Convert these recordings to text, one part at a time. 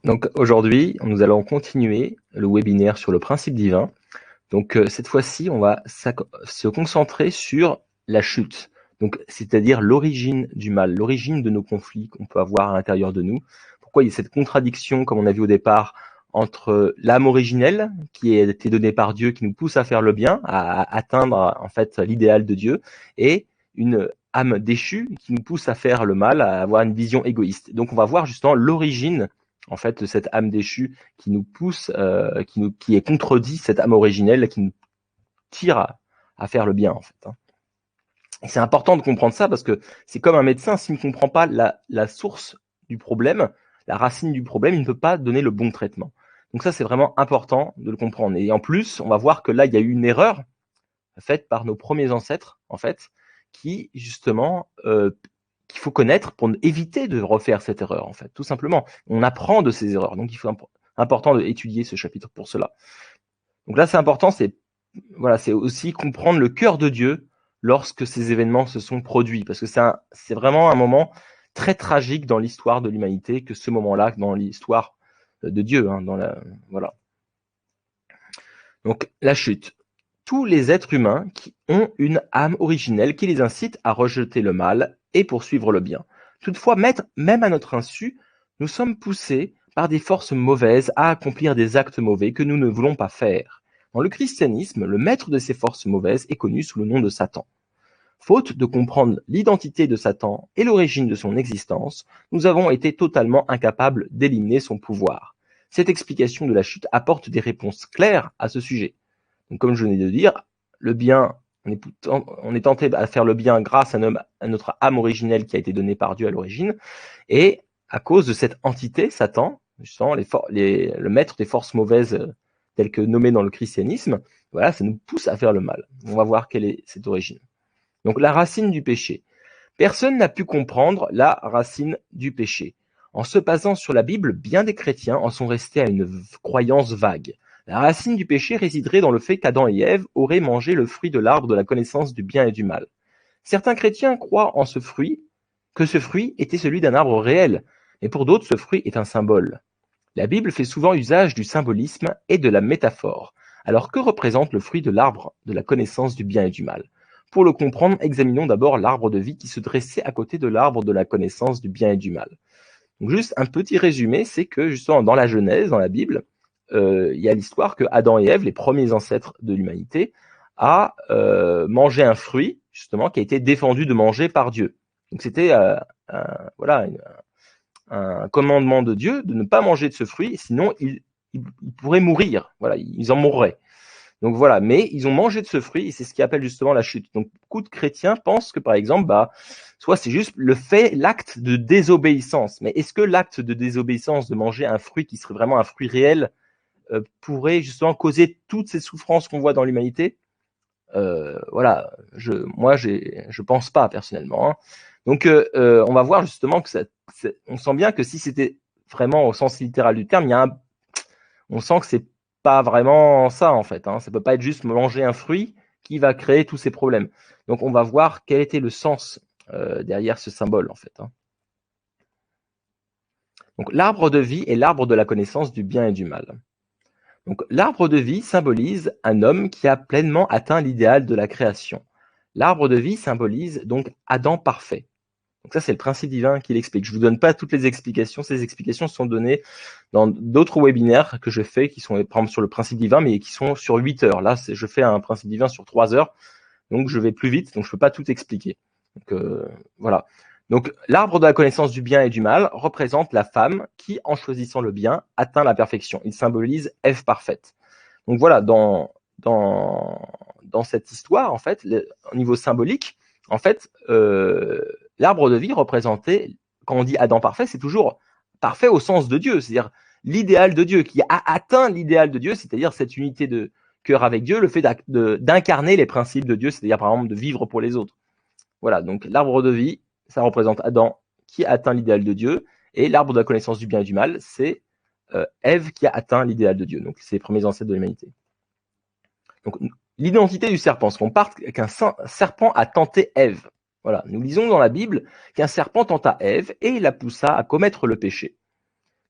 Donc aujourd'hui, nous allons continuer le webinaire sur le principe divin. Donc cette fois-ci, on va se concentrer sur la chute. Donc c'est-à-dire l'origine du mal, l'origine de nos conflits qu'on peut avoir à l'intérieur de nous. Pourquoi il y a cette contradiction, comme on a vu au départ, entre l'âme originelle qui a été donnée par Dieu, qui nous pousse à faire le bien, à atteindre en fait l'idéal de Dieu, et une âme déchue qui nous pousse à faire le mal, à avoir une vision égoïste. Donc on va voir justement l'origine en fait de cette âme déchue qui nous pousse, qui est contredit cette âme originelle qui nous tire à faire le bien en fait. Et c'est important de comprendre ça parce que c'est comme un médecin, s'il ne comprend pas la source du problème, la racine du problème, il ne peut pas donner le bon traitement. Donc ça, c'est vraiment important de le comprendre. Et en plus, on va voir que là, il y a eu une erreur faite par nos premiers ancêtres, en fait, qui justement qu'il faut connaître pour éviter de refaire cette erreur, en fait, tout simplement. On apprend de ces erreurs, donc il faut important d'étudier ce chapitre pour cela. Donc là, c'est important, c'est aussi comprendre le cœur de Dieu lorsque ces événements se sont produits, parce que c'est vraiment un moment très tragique dans l'histoire de l'humanité, que ce moment-là, dans l'histoire de Dieu, voilà. Donc la chute. Tous les êtres humains qui ont une âme originelle qui les incite à rejeter le mal et poursuivre le bien. Toutefois, même à notre insu, nous sommes poussés par des forces mauvaises à accomplir des actes mauvais que nous ne voulons pas faire. Dans le christianisme, le maître de ces forces mauvaises est connu sous le nom de Satan. Faute de comprendre l'identité de Satan et l'origine de son existence, nous avons été totalement incapables d'éliminer son pouvoir. Cette explication de la chute apporte des réponses claires à ce sujet. Donc, comme je venais de dire, le bien, on est tenté à faire le bien grâce à notre âme originelle qui a été donnée par Dieu à l'origine, et à cause de cette entité, Satan, justement, le maître des forces mauvaises tel que nommé dans le christianisme, voilà, ça nous pousse à faire le mal. On va voir quelle est cette origine. Donc la racine du péché. Personne n'a pu comprendre la racine du péché. En se basant sur la Bible, bien des chrétiens en sont restés à une croyance vague. La racine du péché résiderait dans le fait qu'Adam et Ève auraient mangé le fruit de l'arbre de la connaissance du bien et du mal. Certains chrétiens croient en ce fruit, que ce fruit était celui d'un arbre réel, mais pour d'autres, ce fruit est un symbole. La Bible fait souvent usage du symbolisme et de la métaphore. Alors que représente le fruit de l'arbre de la connaissance du bien et du mal? Pour le comprendre, examinons d'abord l'arbre de vie qui se dressait à côté de l'arbre de la connaissance du bien et du mal. Donc juste un petit résumé, c'est que justement dans la Genèse, dans la Bible, il y a l'histoire que Adam et Ève, les premiers ancêtres de l'humanité, a mangé un fruit justement qui a été défendu de manger par Dieu. Donc c'était un commandement de Dieu de ne pas manger de ce fruit, sinon ils pourraient mourir. Voilà, ils en mourraient. Donc voilà, mais ils ont mangé de ce fruit et c'est ce qu'ils appellent justement la chute. Donc beaucoup de chrétiens pensent que par exemple, soit c'est juste l'acte de désobéissance. Mais est-ce que l'acte de désobéissance de manger un fruit qui serait vraiment un fruit réel pourrait justement causer toutes ces souffrances qu'on voit dans l'humanité? Voilà, je pense pas personnellement. Donc on va voir justement que on sent bien que si c'était vraiment au sens littéral du terme, on sent que c'est pas vraiment ça en fait. Ça peut pas être juste manger un fruit qui va créer tous ces problèmes. Donc on va voir quel était le sens derrière ce symbole en fait. Donc l'arbre de vie est l'arbre de la connaissance du bien et du mal. Donc l'arbre de vie symbolise un homme qui a pleinement atteint l'idéal de la création. L'arbre de vie symbolise donc Adam parfait. Donc ça, c'est le principe divin qui l'explique. Je ne vous donne pas toutes les explications. Ces explications sont données dans d'autres webinaires que je fais, qui sont par exemple sur le principe divin, mais qui sont sur 8 heures. Là, je fais un principe divin sur 3 heures, donc je vais plus vite, donc je ne peux pas tout expliquer. Donc voilà. Donc l'arbre de la connaissance du bien et du mal représente la femme qui, en choisissant le bien, atteint la perfection. Il symbolise Ève parfaite. Donc voilà, dans cette histoire, en fait, au niveau symbolique, en fait, l'arbre de vie représentait, quand on dit Adam parfait, c'est toujours parfait au sens de Dieu, c'est-à-dire l'idéal de Dieu, qui a atteint l'idéal de Dieu, c'est-à-dire cette unité de cœur avec Dieu, le fait d'incarner les principes de Dieu, c'est-à-dire par exemple de vivre pour les autres. Voilà, donc l'arbre de vie, ça représente Adam qui a atteint l'idéal de Dieu, et l'arbre de la connaissance du bien et du mal, c'est Ève qui a atteint l'idéal de Dieu, donc c'est les premiers ancêtres de l'humanité. Donc l'identité du serpent, ce qu'on part qu'un serpent a tenté Ève. Voilà, nous lisons dans la Bible qu'un serpent tenta Ève et la poussa à commettre le péché.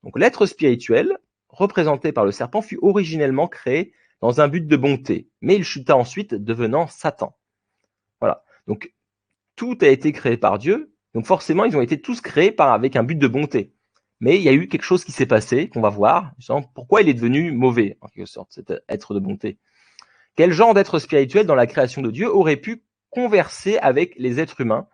Donc l'être spirituel, représenté par le serpent, fut originellement créé dans un but de bonté, mais il chuta ensuite, devenant Satan. Voilà. Donc tout a été créé par Dieu, donc forcément ils ont été tous créés avec un but de bonté. Mais il y a eu quelque chose qui s'est passé, qu'on va voir, pourquoi il est devenu mauvais, en quelque sorte, cet être de bonté. Quel genre d'être spirituel dans la création de Dieu aurait pu converser avec les êtres humains,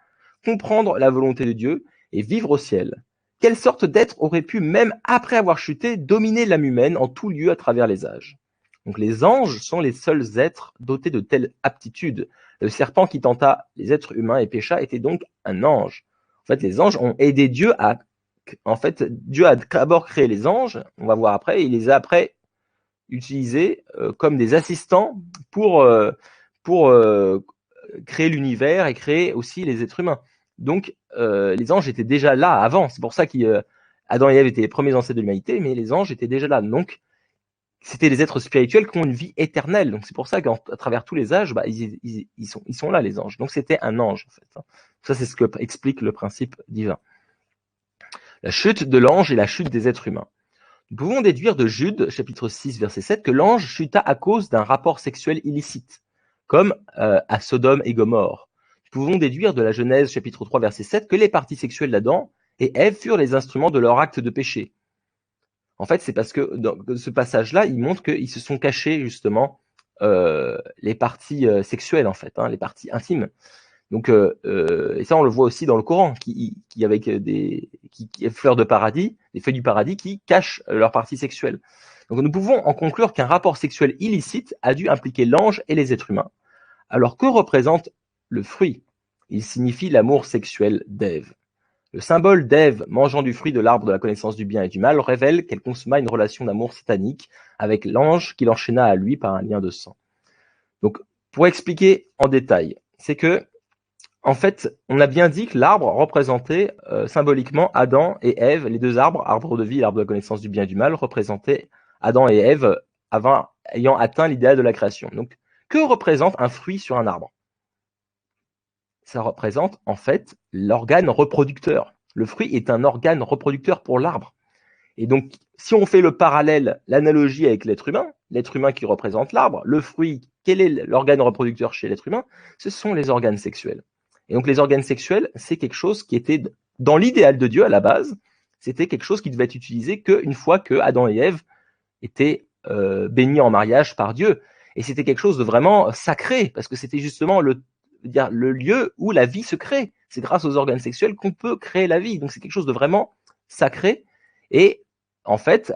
comprendre la volonté de Dieu et vivre au ciel? Quelle sorte d'être aurait pu, même après avoir chuté, dominer l'âme humaine en tout lieu à travers les âges? Donc les anges sont les seuls êtres dotés de telles aptitudes. Le serpent qui tenta les êtres humains et pécha était donc un ange. En fait, les anges ont aidé Dieu à... En fait, Dieu a d'abord créé les anges, on va voir après, et il les a après utilisés comme des assistants pour créer l'univers et créer aussi les êtres humains. Donc, les anges étaient déjà là avant. C'est pour ça qu'Adam et Ève étaient les premiers ancêtres de l'humanité, mais les anges étaient déjà là. Donc, c'était les êtres spirituels qui ont une vie éternelle. Donc, c'est pour ça qu'à travers tous les âges, ils sont là, les anges. Donc, c'était un ange, en fait. Ça, c'est ce que explique le principe divin. La chute de l'ange et la chute des êtres humains. Nous pouvons déduire de Jude, chapitre 6, verset 7, que l'ange chuta à cause d'un rapport sexuel illicite, comme à Sodome et Gomorrhe. Nous pouvons déduire de la Genèse, chapitre 3, verset 7, que les parties sexuelles d'Adam et Ève furent les instruments de leur acte de péché. En fait, c'est parce que dans ce passage-là, il montre qu'ils se sont cachés, justement, les parties sexuelles, en fait, les parties intimes. Donc, et ça, on le voit aussi dans le Coran, qui avec des fleurs de paradis, des feuilles du paradis, qui cachent leurs parties sexuelles. Donc, nous pouvons en conclure qu'un rapport sexuel illicite a dû impliquer l'ange et les êtres humains. Alors, que représente le fruit? Il signifie l'amour sexuel d'Ève. Le symbole d'Ève mangeant du fruit de l'arbre de la connaissance du bien et du mal révèle qu'elle consomma une relation d'amour satanique avec l'ange qui l'enchaîna à lui par un lien de sang. Donc, pour expliquer en détail, c'est que en fait, on a bien dit que l'arbre représentait symboliquement Adam et Ève, les deux arbres, arbre de vie et l'arbre de la connaissance du bien et du mal, représentaient Adam et Ève ayant atteint l'idéal de la création. Donc, que représente un fruit sur un arbre? Ça représente en fait l'organe reproducteur. Le fruit est un organe reproducteur pour l'arbre. Et donc, si on fait le parallèle, l'analogie avec l'être humain qui représente l'arbre, le fruit, quel est l'organe reproducteur chez l'être humain? Ce sont les organes sexuels. Et donc les organes sexuels, c'est quelque chose qui était dans l'idéal de Dieu à la base, c'était quelque chose qui devait être utilisé qu'une fois que Adam et Ève étaient bénis en mariage par Dieu. Et c'était quelque chose de vraiment sacré, parce que c'était justement le lieu où la vie se crée. C'est grâce aux organes sexuels qu'on peut créer la vie. Donc c'est quelque chose de vraiment sacré. Et en fait,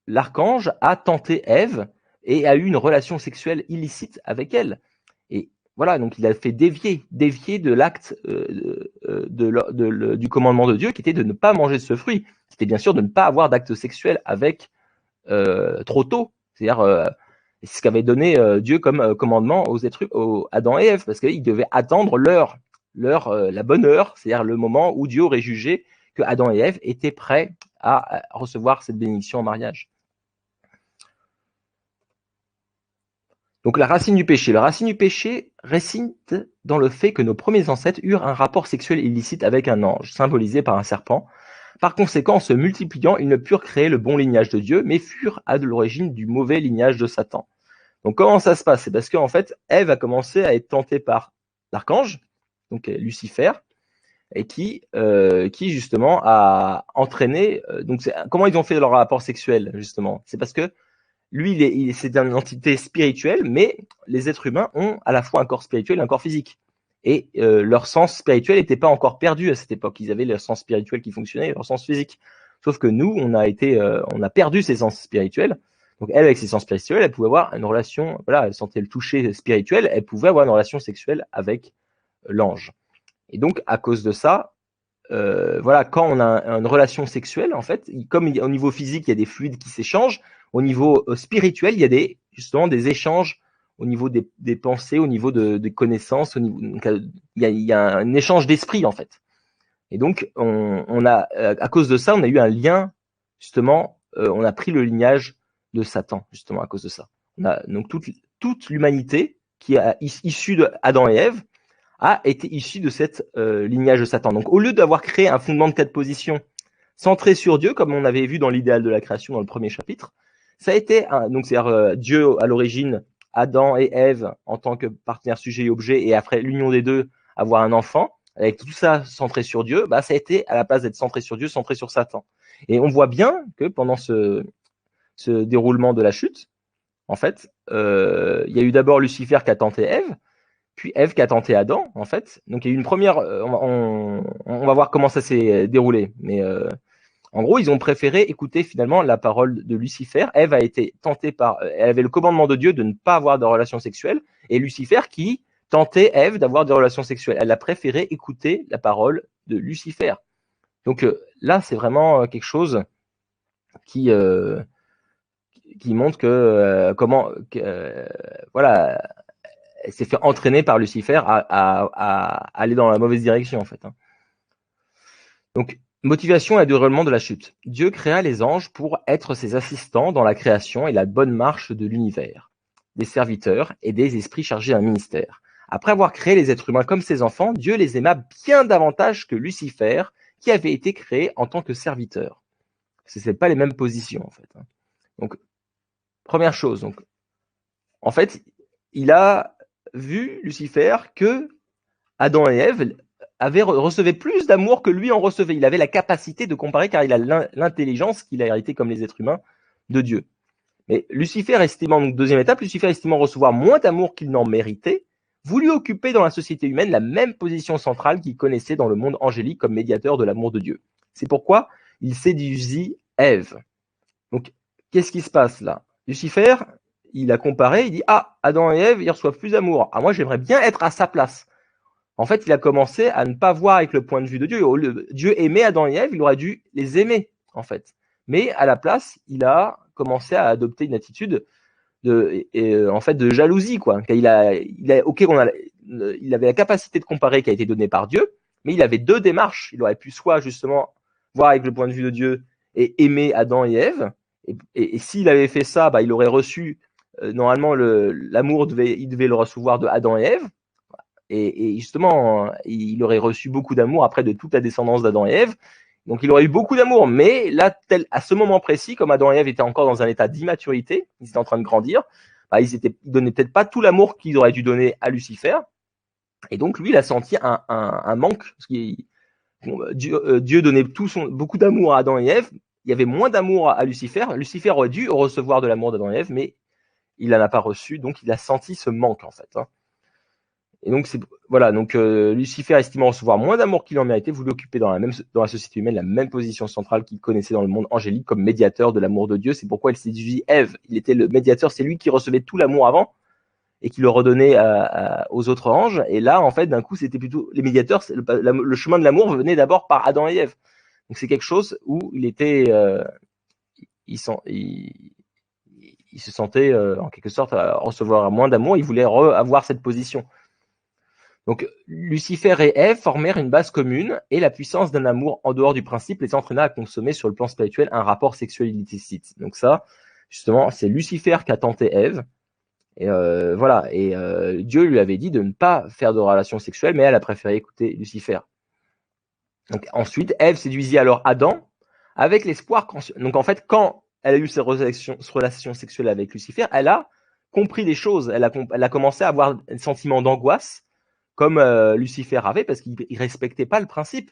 l'archange a tenté Ève et a eu une relation sexuelle illicite avec elle. Et voilà, donc il a fait dévier de l'acte du commandement de Dieu, qui était de ne pas manger de ce fruit. C'était bien sûr de ne pas avoir d'acte sexuel avec trop tôt. C'est-à-dire, c'est ce qu'avait donné Dieu comme commandement aux Adam et Ève, parce qu'ils devaient attendre la bonne heure, c'est-à-dire le moment où Dieu aurait jugé que Adam et Ève étaient prêts à recevoir cette bénédiction en mariage. Donc la racine du péché. La racine du péché réside dans le fait que nos premiers ancêtres eurent un rapport sexuel illicite avec un ange, symbolisé par un serpent. Par conséquent, en se multipliant, ils ne purent créer le bon lignage de Dieu, mais furent à l'origine du mauvais lignage de Satan. Donc comment ça se passe? C'est parce qu'en fait, Ève a commencé à être tentée par l'archange, donc Lucifer, et qui justement a entraîné. Donc comment ils ont fait leur rapport sexuel justement? C'est parce que lui, c'est une entité spirituelle, mais les êtres humains ont à la fois un corps spirituel et un corps physique. Et leur sens spirituel n'était pas encore perdu à cette époque. Ils avaient leur sens spirituel qui fonctionnait et leur sens physique. Sauf que nous, on a perdu ces sens spirituels. Donc elle, avec ses sens spirituels, elle pouvait avoir une relation, voilà, elle sentait le toucher spirituel, elle pouvait avoir une relation sexuelle avec l'ange. Et donc, à cause de ça, voilà, quand on a une relation sexuelle, en fait, comme au niveau physique, il y a des fluides qui s'échangent, au niveau spirituel, il y a justement des échanges au niveau des pensées, au niveau des connaissances, il y a un échange d'esprit, en fait. Et donc, à cause de ça, on a eu un lien, justement, on a pris le lignage de Satan, justement, à cause de ça. Donc, toute l'humanité qui est issue d'Adam et Ève a été issue de cette lignage de Satan. Donc, au lieu d'avoir créé un fondement de 4 positions centré sur Dieu, comme on avait vu dans l'idéal de la création dans le premier chapitre. Ça a été, donc c'est-à-dire Dieu à l'origine, Adam et Ève en tant que partenaires sujet et objet, et après l'union des deux, avoir un enfant, avec tout ça centré sur Dieu, bah ça a été, à la place d'être centré sur Dieu, centré sur Satan. Et on voit bien que pendant ce déroulement de la chute, en fait, il y a eu d'abord Lucifer qui a tenté Ève, puis Ève qui a tenté Adam, en fait. Donc il y a eu une première, on va voir comment ça s'est déroulé, mais en gros, ils ont préféré écouter finalement la parole de Lucifer. Ève a été tentée elle avait le commandement de Dieu de ne pas avoir de relations sexuelles, et Lucifer qui tentait Ève d'avoir des relations sexuelles. Elle a préféré écouter la parole de Lucifer. Donc là, c'est vraiment quelque chose qui montre que voilà, elle s'est fait entraîner par Lucifer à aller dans la mauvaise direction en fait. Donc motivation et déroulement de la chute. Dieu créa les anges pour être ses assistants dans la création et la bonne marche de l'univers, des serviteurs et des esprits chargés d'un ministère. Après avoir créé les êtres humains comme ses enfants, Dieu les aima bien davantage que Lucifer, qui avait été créé en tant que serviteur. Ce n'est pas les mêmes positions en fait. Donc première chose, donc en fait, il a vu Lucifer que Adam et Ève recevaient plus d'amour que lui en recevait. Il avait la capacité de comparer car il a l'intelligence qu'il a hérité comme les êtres humains de Dieu. Mais Lucifer estimant, donc deuxième étape, Lucifer estimant recevoir moins d'amour qu'il n'en méritait, voulut occuper dans la société humaine la même position centrale qu'il connaissait dans le monde angélique comme médiateur de l'amour de Dieu. C'est pourquoi il séduisit Ève. Donc, qu'est-ce qui se passe là? Lucifer, il a comparé, il dit « Ah, Adam et Ève, ils reçoivent plus d'amour. Ah, moi, j'aimerais bien être à sa place. » En fait, il a commencé à ne pas voir avec le point de vue de Dieu. Dieu aimait Adam et Ève, il aurait dû les aimer, en fait. Mais à la place, il a commencé à adopter une attitude en fait, de jalousie, quoi. Il avait la capacité de comparer qui a été donnée par Dieu, mais il avait deux démarches. Il aurait pu soit justement voir avec le point de vue de Dieu et aimer Adam et Ève. Et s'il avait fait ça, bah, il aurait reçu normalement l'amour il devait le recevoir de Adam et Ève. Et justement, il aurait reçu beaucoup d'amour après de toute la descendance d'Adam et Ève. Donc il aurait eu beaucoup d'amour, mais là, à ce moment précis, comme Adam et Ève étaient encore dans un état d'immaturité, ils étaient en train de grandir, bah, ils donnaient peut-être pas tout l'amour qu'ils auraient dû donner à Lucifer. Et donc lui, il a senti un manque. Parce Dieu donnait beaucoup d'amour à Adam et Ève. Il y avait moins d'amour à Lucifer. Lucifer aurait dû recevoir de l'amour d'Adam et Ève, mais il n'en a pas reçu, donc il a senti ce manque en fait. Et donc voilà, donc Lucifer, estimant recevoir moins d'amour qu'il en méritait, voulait occuper dans la société humaine la même position centrale qu'il connaissait dans le monde angélique comme médiateur de l'amour de Dieu. C'est pourquoi il séduisit Ève. Il était le médiateur, c'est lui qui recevait tout l'amour avant et qui le redonnait aux autres anges. Et là, en fait, d'un coup, c'était plutôt les médiateurs. Le chemin de l'amour venait d'abord par Adam et Ève. Donc c'est quelque chose où il était, il se sentait en quelque sorte à recevoir moins d'amour. Il voulait avoir cette position. Donc, Lucifer et Ève formèrent une base commune et la puissance d'un amour en dehors du principe les entraîna à consommer sur le plan spirituel un rapport sexuel illicite. Donc ça, justement, c'est Lucifer qui a tenté Ève. Et voilà. Et Dieu lui avait dit de ne pas faire de relations sexuelles, mais elle a préféré écouter Lucifer. Donc ensuite, Ève séduisit alors Adam avec l'espoir. Donc en fait, quand elle a eu ses relations sexuelles avec Lucifer, elle a compris des choses. Elle a commencé à avoir un sentiment d'angoisse comme Lucifer avait, parce qu'il respectait pas le principe.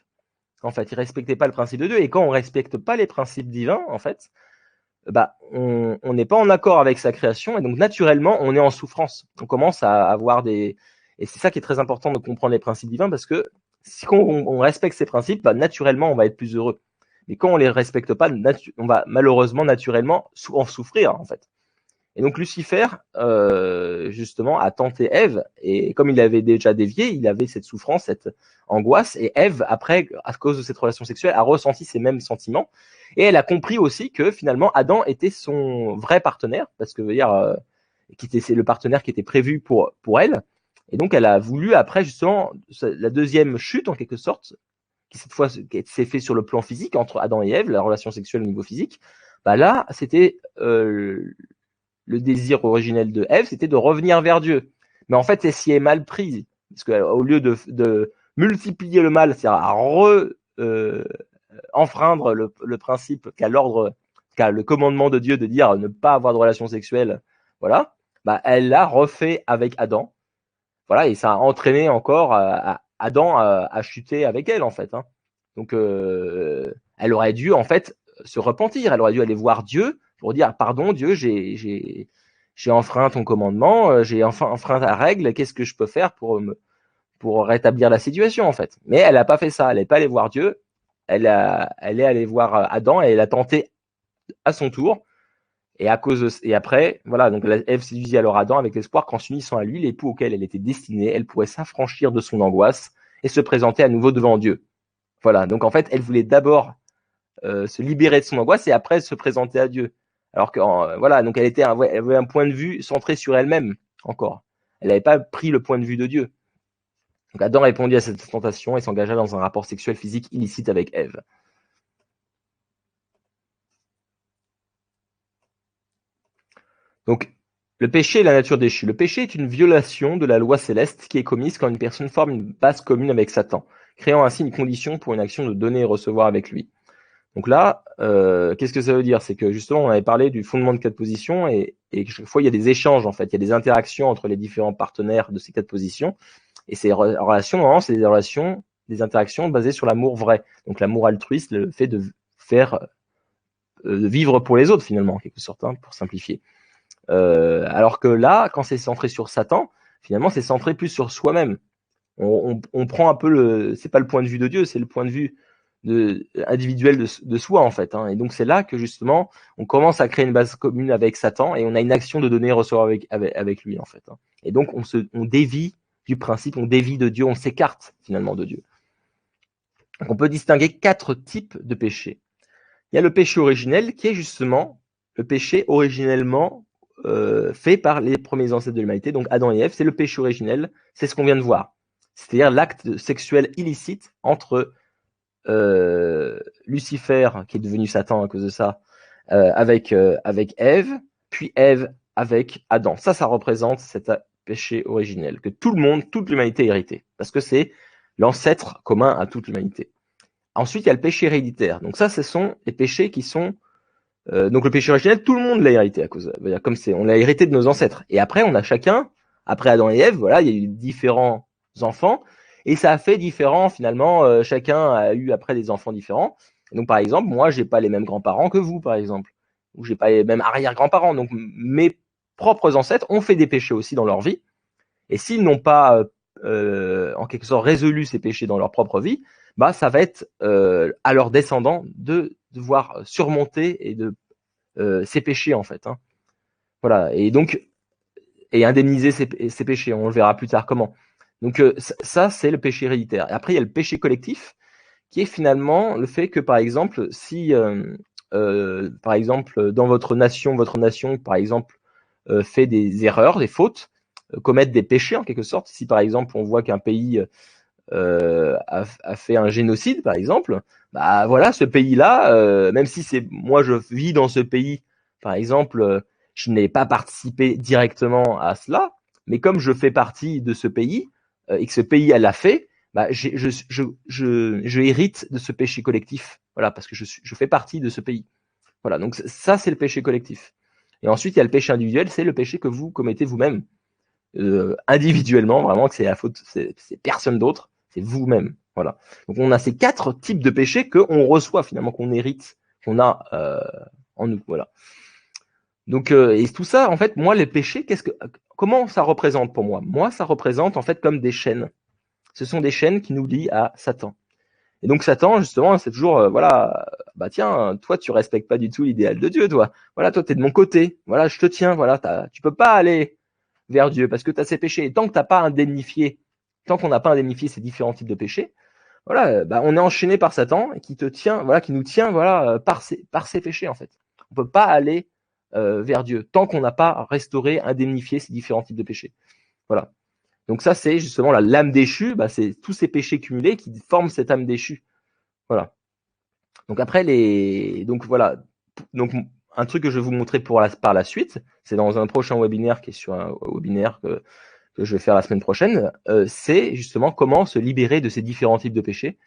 En fait, il respectait pas le principe de Dieu. Et quand on respecte pas les principes divins, en fait, bah, on n'est pas en accord avec sa création, et donc naturellement, on est en souffrance. On commence à avoir et c'est ça qui est très important de comprendre les principes divins, parce que si on respecte ces principes, bah, naturellement, on va être plus heureux. Mais quand on les respecte pas, on va malheureusement naturellement en souffrir, en fait. Et donc Lucifer, justement, a tenté Ève, et comme il avait déjà dévié, il avait cette souffrance, cette angoisse, et Ève, après, à cause de cette relation sexuelle, a ressenti ces mêmes sentiments, et elle a compris aussi que finalement Adam était son vrai partenaire, parce que c'est le partenaire qui était prévu pour elle, et donc elle a voulu après justement la deuxième chute en quelque sorte, qui cette fois s'est fait sur le plan physique entre Adam et Ève, la relation sexuelle au niveau physique. Bah là, c'était le désir originel de Ève, c'était de revenir vers Dieu. Mais en fait, elle s'y est mal prise. Parce qu'au lieu de multiplier le mal, c'est-à-dire à enfreindre le principe qu'a le commandement de Dieu de dire ne pas avoir de relations sexuelles, voilà, bah, elle l'a refait avec Adam. Voilà, et ça a entraîné encore Adam à chuter avec elle, en fait. Hein. Donc, elle aurait dû, en fait, se repentir. Elle aurait dû aller voir Dieu pour dire pardon, Dieu, j'ai enfreint ton commandement, j'ai enfin enfreint ta règle. Qu'est-ce que je peux faire pour rétablir la situation, en fait? Mais elle n'a pas fait ça. Elle n'est pas allée voir Dieu. Elle est allée voir Adam et elle a tenté à son tour. Et après, voilà, donc Ève séduisit alors Adam avec l'espoir qu'en s'unissant à lui, l'époux auquel elle était destinée, elle pourrait s'affranchir de son angoisse et se présenter à nouveau devant Dieu. Voilà, donc en fait, elle voulait d'abord se libérer de son angoisse et après se présenter à Dieu. Alors que voilà, donc elle avait un point de vue centré sur elle-même encore. Elle n'avait pas pris le point de vue de Dieu. Donc Adam répondit à cette tentation et s'engagea dans un rapport sexuel physique illicite avec Ève. Donc, le péché et la nature déchue. Le péché est une violation de la loi céleste qui est commise quand une personne forme une base commune avec Satan, créant ainsi une condition pour une action de donner et recevoir avec lui. Donc là, qu'est-ce que ça veut dire? C'est que justement, on avait parlé du fondement de quatre positions et chaque fois, il y a des échanges, en fait. Il y a des interactions entre les différents partenaires de ces quatre positions. Et ces relations, normalement, c'est des relations, des interactions basées sur l'amour vrai. Donc l'amour altruiste, le fait de faire, de vivre pour les autres, finalement, en quelque sorte, hein, pour simplifier. Alors que là, quand c'est centré sur Satan, finalement, c'est centré plus sur soi-même. On prend un peu c'est pas le point de vue de Dieu, c'est le point de vue individuel de soi, en fait. Hein. Et donc, c'est là que, justement, on commence à créer une base commune avec Satan et on a une action de donner et recevoir avec lui, en fait. Hein. Et donc, on dévie du principe, on dévie de Dieu, on s'écarte, finalement, de Dieu. Donc, on peut distinguer 4 types de péchés. Il y a le péché originel qui est justement le péché originellement fait par les premiers ancêtres de l'humanité, donc Adam et Ève, c'est le péché originel, c'est ce qu'on vient de voir. C'est-à-dire l'acte sexuel illicite entre Lucifer, qui est devenu Satan à cause de ça, avec Ève, puis Ève avec Adam. Ça représente cet péché originel que tout le monde, toute l'humanité a hérité, parce que c'est l'ancêtre commun à toute l'humanité. Ensuite, il y a le péché héréditaire. Donc ça, ce sont les péchés qui sont donc le péché originel, tout le monde l'a hérité à cause, comme c'est, on l'a hérité de nos ancêtres. Et après, on a chacun, après Adam et Ève, voilà, il y a eu différents enfants, et ça a fait différents finalement. Chacun a eu après des enfants différents. Donc par exemple, moi, j'ai pas les mêmes grands-parents que vous, par exemple, ou j'ai pas les mêmes arrière-grands-parents. Donc mes propres ancêtres ont fait des péchés aussi dans leur vie, et s'ils n'ont pas en quelque sorte résolu ces péchés dans leur propre vie, bah ça va être à leurs descendants de devoir surmonter et de ces péchés, en fait. Hein. Voilà. Et donc, et indemniser ces péchés. On le verra plus tard comment. Donc ça, c'est le péché héréditaire. Et après, il y a le péché collectif, qui est finalement le fait que, par exemple, si, par exemple, dans votre nation, par exemple, fait des erreurs, des fautes, commettre des péchés en quelque sorte. Si, par exemple, on voit qu'un pays a fait un génocide, par exemple, bah voilà, ce pays-là, même si c'est moi je vis dans ce pays, par exemple, je n'ai pas participé directement à cela, mais comme je fais partie de ce pays et que ce pays l'a fait, bah je hérite de ce péché collectif, voilà, parce que je fais partie de ce pays. Voilà, donc ça c'est le péché collectif. Et ensuite il y a le péché individuel, c'est le péché que vous commettez vous-même, individuellement, vraiment que c'est la faute, c'est personne d'autre. C'est vous-même. Voilà. Donc on a ces 4 types de péchés qu'on reçoit finalement, qu'on hérite, qu'on a en nous. Voilà. Donc et tout ça, en fait, moi les péchés, comment ça représente pour moi? Moi, ça représente en fait comme des chaînes. Ce sont des chaînes qui nous lient à Satan. Et donc Satan, justement, c'est toujours voilà, bah tiens, toi tu respectes pas du tout l'idéal de Dieu, toi. Voilà, toi t'es de mon côté. Voilà, je te tiens. Voilà, tu peux pas aller vers Dieu parce que tu as ces péchés. Et tant que t'as pas indemnifié, tant qu'on n'a pas indemnifié ces différents types de péchés, voilà, bah, on est enchaîné par Satan et qui te tient, voilà, qui nous tient, voilà, par ses péchés en fait. On peut pas aller vers Dieu tant qu'on n'a pas restauré, indemnifié ces différents types de péchés. Voilà. Donc ça, c'est justement l'âme déchue. Bah, c'est tous ces péchés cumulés qui forment cette âme déchue. Voilà. Donc après donc voilà. Donc un truc que je vais vous montrer par la suite, c'est dans un prochain webinaire qui est sur un webinaire que je vais faire la semaine prochaine, c'est justement comment se libérer de ces différents types de péchés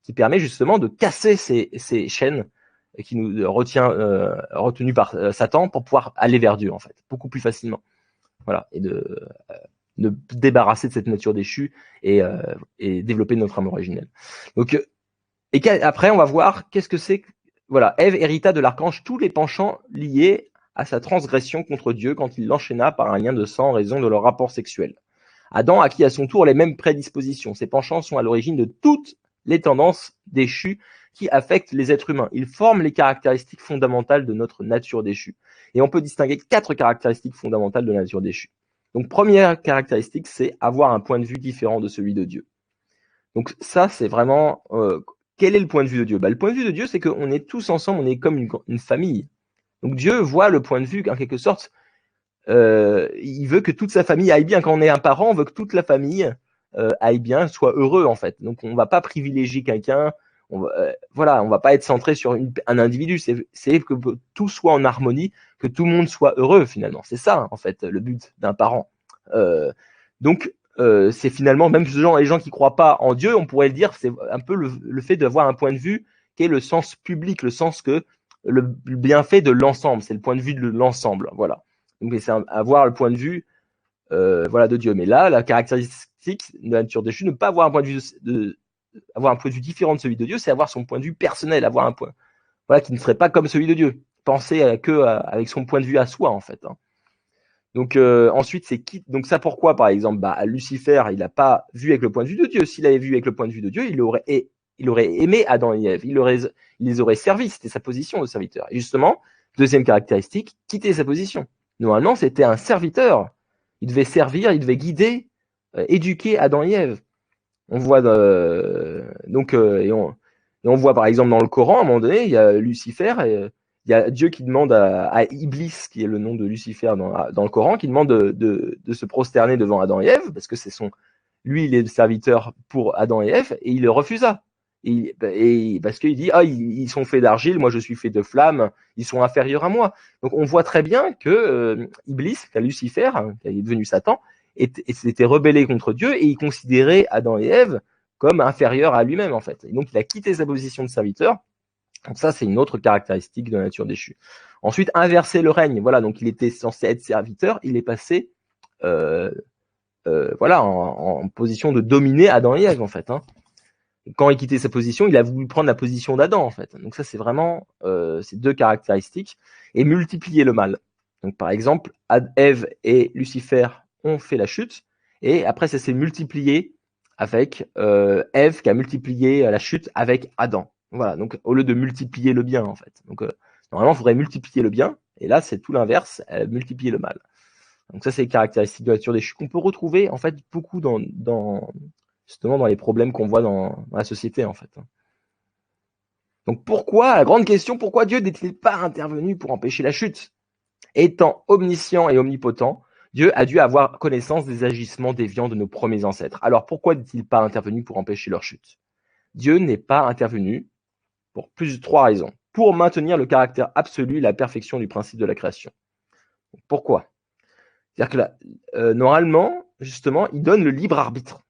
qui permet justement de casser ces chaînes qui nous retenues par Satan pour pouvoir aller vers Dieu, en fait, beaucoup plus facilement. Voilà, et de débarrasser de cette nature déchue et développer notre âme originelle. Donc, après, on va voir qu'est-ce que c'est. Voilà, Ève hérita de l'archange tous les penchants liés à sa transgression contre Dieu quand il l'enchaîna par un lien de sang en raison de leur rapport sexuel. Adam acquit à son tour les mêmes prédispositions. Ces penchants sont à l'origine de toutes les tendances déchues qui affectent les êtres humains. Ils forment les caractéristiques fondamentales de notre nature déchue. Et on peut distinguer 4 caractéristiques fondamentales de la nature déchue. Donc, première caractéristique, c'est avoir un point de vue différent de celui de Dieu. Donc ça, c'est vraiment... quel est le point de vue de Dieu? Le point de vue de Dieu, c'est qu'on est tous ensemble, on est comme une famille. Donc Dieu voit le point de vue, en quelque sorte, il veut que toute sa famille aille bien. Quand on est un parent, on veut que toute la famille aille bien, soit heureux, en fait. Donc on ne va pas privilégier quelqu'un, on va pas être centré sur un individu, c'est que tout soit en harmonie, que tout le monde soit heureux, finalement. C'est ça, en fait, le but d'un parent. Donc, c'est finalement, même les gens qui croient pas en Dieu, on pourrait le dire, c'est un peu le fait d'avoir un point de vue qui est le sens public, le sens que le bienfait de l'ensemble, c'est le point de vue de l'ensemble, voilà. Donc c'est avoir le point de vue, voilà, de Dieu. Mais là, la caractéristique de la nature déchue, ne pas avoir un point de vue avoir un point de vue différent de celui de Dieu, c'est avoir son point de vue personnel, avoir un point, voilà, qui ne serait pas comme celui de Dieu. Penser avec son point de vue à soi, en fait. Hein. Donc ensuite, c'est qui? Donc ça, pourquoi, par exemple, Lucifer, il n'a pas vu avec le point de vue de Dieu. S'il avait vu avec le point de vue de Dieu, il aurait aimé Adam et Ève. Il les aurait servis. C'était sa position de serviteur. Et justement, deuxième caractéristique, quitter sa position. Normalement, c'était un serviteur. Il devait servir, il devait guider, éduquer Adam et Ève. On voit et on voit par exemple dans le Coran, à un moment donné, il y a Lucifer et il y a Dieu qui demande à Iblis, qui est le nom de Lucifer dans le Coran, qui demande de se prosterner devant Adam et Ève, parce que lui, il est le serviteur pour Adam et Ève, et il le refusa. Et parce qu'il dit, ils sont faits d'argile, moi je suis fait de flamme, ils sont inférieurs à moi. Donc on voit très bien que Iblis, Lucifer, qui est devenu Satan, s'était rebellé contre Dieu, et il considérait Adam et Ève comme inférieurs à lui-même, en fait. Et donc il a quitté sa position de serviteur. Donc ça, c'est une autre caractéristique de la nature déchue. Ensuite, inverser le règne. Voilà, donc il était censé être serviteur, il est passé en position de dominer Adam et Ève, en fait. Hein. Quand il quittait sa position, il a voulu prendre la position d'Adam, en fait. Donc ça, c'est vraiment ces 2 caractéristiques. Et multiplier le mal. Donc par exemple, Ève et Lucifer ont fait la chute, et après ça s'est multiplié avec Ève qui a multiplié la chute avec Adam. Voilà, donc au lieu de multiplier le bien, en fait. Donc normalement, il faudrait multiplier le bien, et là, c'est tout l'inverse, multiplier le mal. Donc ça, c'est les caractéristiques de la nature déchue qu'on peut retrouver, en fait, beaucoup justement dans les problèmes qu'on voit dans la société, en fait. Donc la grande question, pourquoi Dieu n'est-il pas intervenu pour empêcher la chute? Étant omniscient et omnipotent, Dieu a dû avoir connaissance des agissements déviants de nos premiers ancêtres. Alors pourquoi n'est-il pas intervenu pour empêcher leur chute? Dieu n'est pas intervenu pour plus de 3 raisons. Pour maintenir le caractère absolu et la perfection du principe de la création. Pourquoi? C'est-à-dire que normalement, justement, il donne le libre arbitre.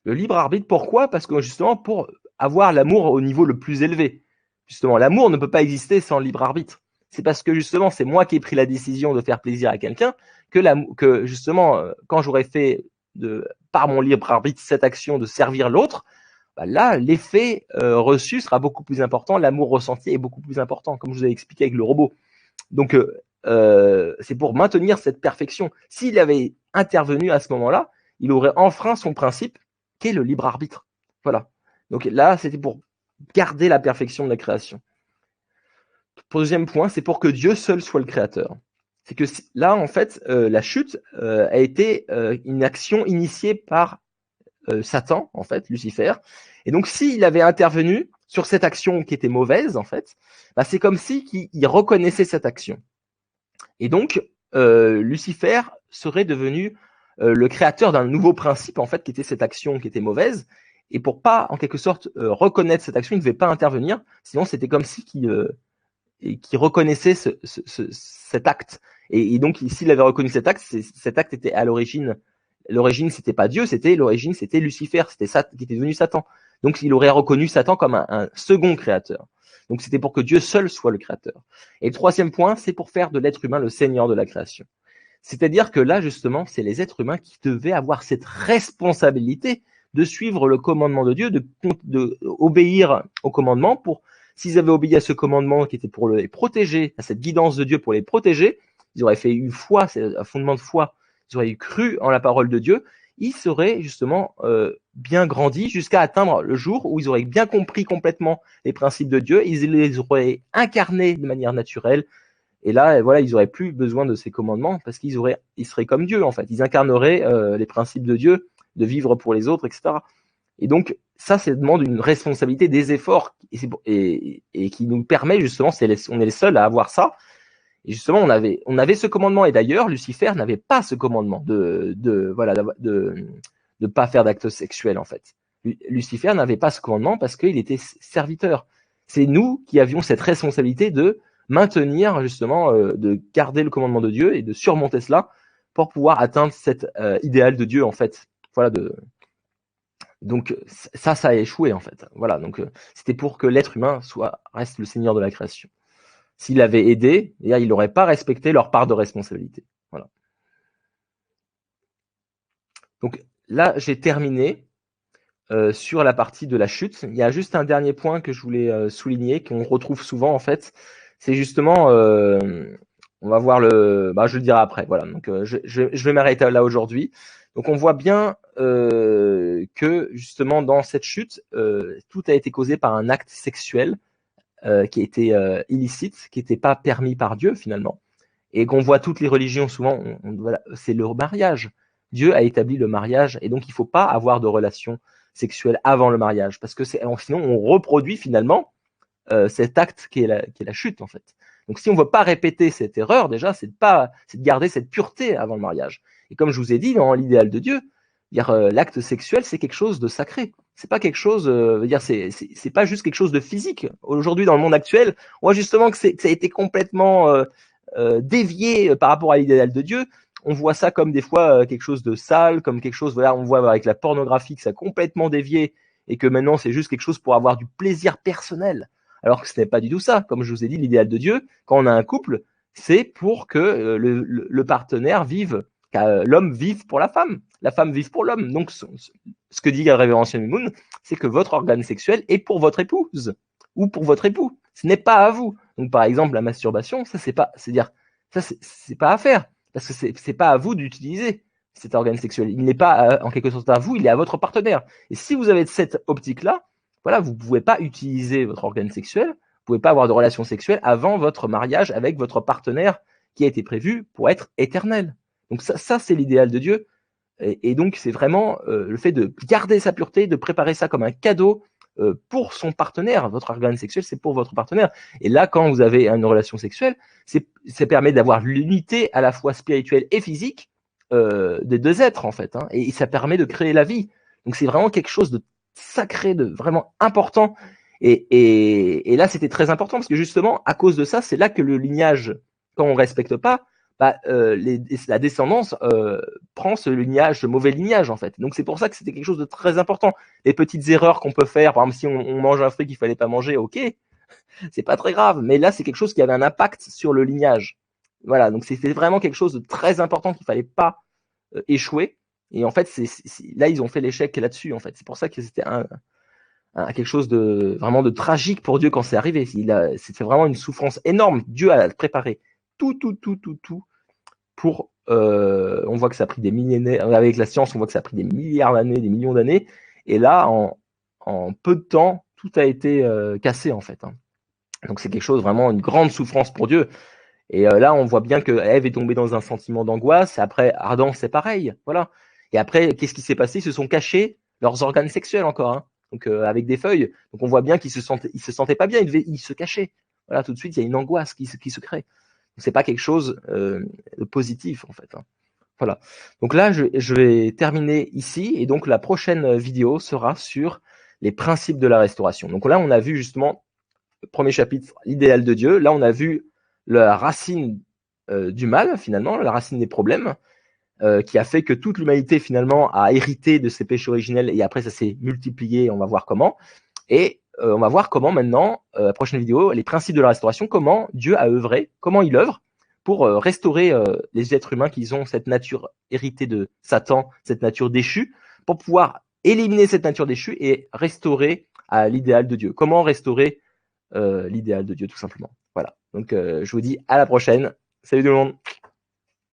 Le libre arbitre, pourquoi? Parce que justement, pour avoir l'amour au niveau le plus élevé. Justement, l'amour ne peut pas exister sans libre arbitre. C'est parce que justement, c'est moi qui ai pris la décision de faire plaisir à quelqu'un que justement, quand j'aurais fait par mon libre arbitre cette action de servir l'autre, là, l'effet reçu sera beaucoup plus important, l'amour ressenti est beaucoup plus important, comme je vous avais expliqué avec le robot. Donc, c'est pour maintenir cette perfection. S'il avait intervenu à ce moment-là, il aurait enfreint son principe, qui est le libre arbitre. Voilà. Donc là, c'était pour garder la perfection de la création. Deuxième point, c'est pour que Dieu seul soit le créateur. C'est que là, en fait, la chute a été une action initiée par Satan, en fait, Lucifer. Et donc, s'il avait intervenu sur cette action qui était mauvaise, en fait, c'est comme si il reconnaissait cette action. Et donc, Lucifer serait devenu le créateur d'un nouveau principe, en fait, qui était cette action qui était mauvaise. Et pour pas, en quelque sorte, reconnaître cette action, il ne devait pas intervenir. Sinon, c'était comme si qui reconnaissait cet acte. Et donc, s'il avait reconnu cet acte était à l'origine. L'origine, c'était pas Dieu, l'origine, c'était Lucifer, c'était ça qui était devenu Satan. Donc il aurait reconnu Satan comme un second créateur. Donc c'était pour que Dieu seul soit le créateur. Et le troisième point, c'est pour faire de l'être humain le seigneur de la création. C'est-à-dire que là, justement, c'est les êtres humains qui devaient avoir cette responsabilité de suivre le commandement de Dieu, de obéir au commandement. S'ils avaient obéi à ce commandement qui était pour les protéger, à cette guidance de Dieu pour les protéger, ils auraient fait une foi, c'est un fondement de foi, ils auraient cru en la parole de Dieu, ils seraient justement bien grandis jusqu'à atteindre le jour où ils auraient bien compris complètement les principes de Dieu, ils les auraient incarnés de manière naturelle. Et là, voilà, ils auraient plus besoin de ces commandements parce qu'ils seraient comme Dieu en fait. Ils incarneraient les principes de Dieu, de vivre pour les autres, etc. Et donc ça demande une responsabilité, des efforts, et qui nous permet justement, on est les seuls à avoir ça. Et justement, on avait ce commandement. Et d'ailleurs, Lucifer n'avait pas ce commandement de pas faire d'actes sexuels en fait. Lucifer n'avait pas ce commandement parce qu'il était serviteur. C'est nous qui avions cette responsabilité de maintenir justement, de garder le commandement de Dieu et de surmonter cela pour pouvoir atteindre cet idéal de Dieu en fait. Voilà. Donc ça a échoué en fait. Voilà. Donc c'était pour que l'être humain reste le seigneur de la création. S'il avait aidé, il n'aurait pas respecté leur part de responsabilité. Voilà. Donc là, j'ai terminé sur la partie de la chute. Il y a juste un dernier point que je voulais souligner, qu'on retrouve souvent en fait. C'est justement, on va voir je le dirai après. Voilà. Donc je vais m'arrêter là aujourd'hui. Donc on voit bien que justement dans cette chute, tout a été causé par un acte sexuel qui était illicite, qui n'était pas permis par Dieu finalement, et qu'on voit toutes les religions souvent, voilà, c'est le mariage. Dieu a établi le mariage, et donc il ne faut pas avoir de relations sexuelles avant le mariage, parce que sinon on reproduit finalement cet acte qui est la chute en fait. Donc si on ne veut pas répéter cette erreur, déjà, c'est de garder cette pureté avant le mariage. Et comme je vous ai dit, dans l'idéal de Dieu, l'acte sexuel, c'est quelque chose de sacré. C'est pas quelque chose, c'est pas juste quelque chose de physique. Aujourd'hui, dans le monde actuel, on voit justement que ça a été complètement dévié par rapport à l'idéal de Dieu. On voit ça comme des fois quelque chose de sale, comme quelque chose, voilà, on voit avec la pornographie que ça a complètement dévié et que maintenant c'est juste quelque chose pour avoir du plaisir personnel. Alors que ce n'est pas du tout ça. Comme je vous ai dit, l'idéal de Dieu, quand on a un couple, c'est pour que le partenaire vive, que l'homme vive pour la femme vive pour l'homme. Donc, ce que dit la révérentiel Mimoun, c'est que votre organe sexuel est pour votre épouse ou pour votre époux. Ce n'est pas à vous. Donc, par exemple, la masturbation, c'est pas à faire parce que c'est pas à vous d'utiliser cet organe sexuel. Il n'est pas en quelque sorte à vous, il est à votre partenaire. Et si vous avez cette optique-là, voilà, vous pouvez pas utiliser votre organe sexuel, vous pouvez pas avoir de relation sexuelle avant votre mariage avec votre partenaire qui a été prévu pour être éternel. Donc ça c'est l'idéal de Dieu. Et donc c'est vraiment le fait de garder sa pureté, de préparer ça comme un cadeau pour son partenaire. Votre organe sexuel, c'est pour votre partenaire. Et là, quand vous avez une relation sexuelle, ça permet d'avoir l'unité à la fois spirituelle et physique des deux êtres en fait, hein, et ça permet de créer la vie. Donc c'est vraiment quelque chose de sacré, de vraiment important. Et là, c'était très important parce que justement, à cause de ça, c'est là que le lignage, quand on respecte pas, la descendance prend ce mauvais lignage en fait. Donc c'est pour ça que c'était quelque chose de très important. Les petites erreurs qu'on peut faire, par exemple si on mange un fruit qu'il fallait pas manger, ok, c'est pas très grave. Mais là c'est quelque chose qui avait un impact sur le lignage. Voilà, donc c'était vraiment quelque chose de très important qu'il fallait pas échouer. Et en fait là ils ont fait l'échec là-dessus en fait. C'est pour ça que c'était quelque chose de vraiment de tragique pour Dieu quand c'est arrivé. C'était vraiment une souffrance énorme. Dieu a préparé tout pour, on voit que ça a pris des millénaires, avec la science, on voit que ça a pris des milliards d'années, des millions d'années, et là, en peu de temps, tout a été cassé, en fait. Hein. Donc c'est quelque chose, vraiment, une grande souffrance pour Dieu. Et là, on voit bien que Ève est tombée dans un sentiment d'angoisse, et après, Adam, c'est pareil, voilà. Et après, qu'est-ce qui s'est passé? Ils se sont cachés leurs organes sexuels encore, hein. Donc avec des feuilles. Donc on voit bien qu'ils se sentaient pas bien, ils se cachaient. Voilà, tout de suite, il y a une angoisse qui se crée. C'est pas quelque chose de positif en fait. Hein. Voilà. Donc là, je vais terminer ici et donc la prochaine vidéo sera sur les principes de la restauration. Donc là, on a vu justement le premier chapitre, l'idéal de Dieu. Là, on a vu la racine du mal finalement, la racine des problèmes. qui a fait que toute l'humanité finalement a hérité de ses péchés originels et après ça s'est multiplié, on va voir comment. Et on va voir comment maintenant, la prochaine vidéo, les principes de la restauration, comment Dieu a œuvré, comment il œuvre pour restaurer les êtres humains qui ont cette nature héritée de Satan, cette nature déchue, pour pouvoir éliminer cette nature déchue et restaurer à l'idéal de Dieu. Comment restaurer l'idéal de Dieu, tout simplement. Voilà. Donc, je vous dis à la prochaine. Salut tout le monde.